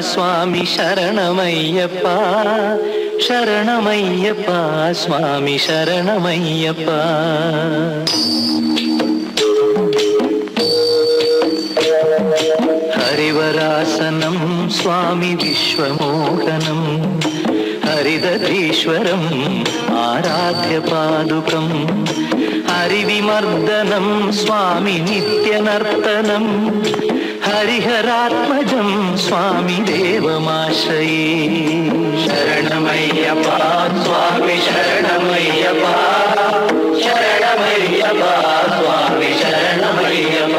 స్వామి శరణమయ్యప్ప, శరణమయ్యప్ప స్వామి శరణమయ్యప్ప. హరివరాసనం స్వామి విశ్వమోహనం, హరిదధీశ్వరం ఆరాధ్య పాదుకం, హరివిమర్దనం స్వామి నిత్యనర్తనం, హరిహరాత్మజం స్వామి దేవమాశ్రయే. శరణమయ్యప్ప స్వామి శరణమయ్యప్ప, శరణమయ్యప్ప స్వామి శరణమయ్యప్ప.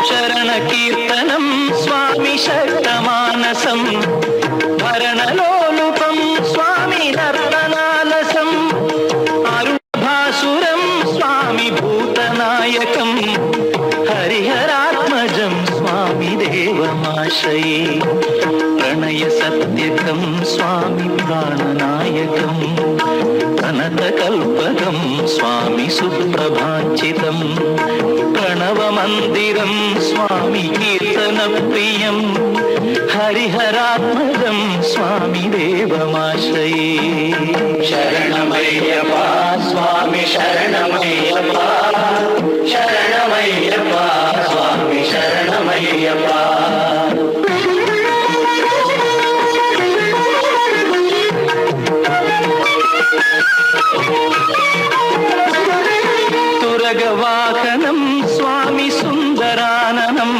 శరణ కీర్తనం స్వామి శక్తమానసం, భరణలోలుపం స్వామి నర్తనాలసం, అరుణభాసురం స్వామి భూతనాయకం, హరిహరాత్మజం స్వామి దేవమాశ్రయే. ప్రణయ సత్యకం స్వామి ప్రాణనాయకం, కనకల్పకం స్వామి సుప్రభాంచితం, ప్రణవమందిరం స్వామి కీర్తన ప్రియం, హరిహరాత్మజం స్వామి దేవమాశ్రయే. శరణమయ్యప్ప స్వామి శరణమయ్యప్ప, శరణమయ్యప్ప స్వామి శరణమయ్యప్ప. తురగవాహనం స్వామి సుందరాననం,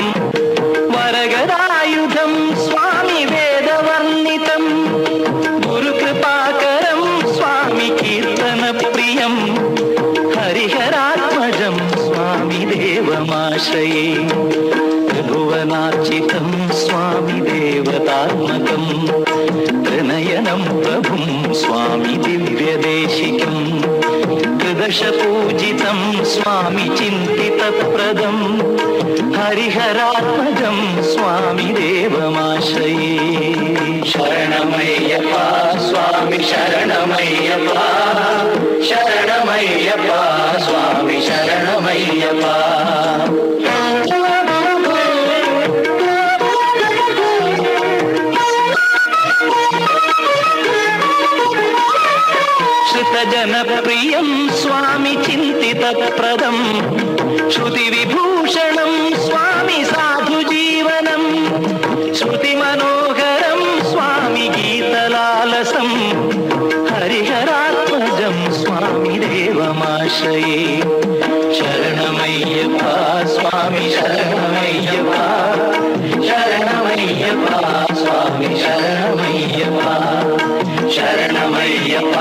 వరగదాయుధం స్వామి వేదవర్ణితం, గురుకృపాకరం స్వామి కీర్తన ప్రియం, హరిహరాత్మజం స్వామి దేవమాశ్రయే. త్రిభువనార్చితం స్వామి దేవతాత్మకం, త్రినయనం ప్రభుం స్వామి దివ్యదేశికం, త్రిదశ పూజితం స్వామి చింతితప్రదం, హరిహరాత్మజం స్వామి దేవమాశ్రయే. శరణమయ్యప్ప స్వామి శరణమయ్యప్ప, శరణమయ్యప్ప స్వామి శరణమయ్యప్ప. జనప్రియం స్వామి చింతితప్రదం, శృతి విభూషణం స్వామి సాధు జీవనం, శృతి మనోహరం స్వామి గీతలాలసం, హరిహరాత్మజం స్వామి దేవమాశ్రయే. శరణమయ్యప్ప స్వామి శరణమయ్యప్ప, శరణమయ్యప్ప స్వామి శరణమయ్యప్ప, శరణమయ్యప్ప.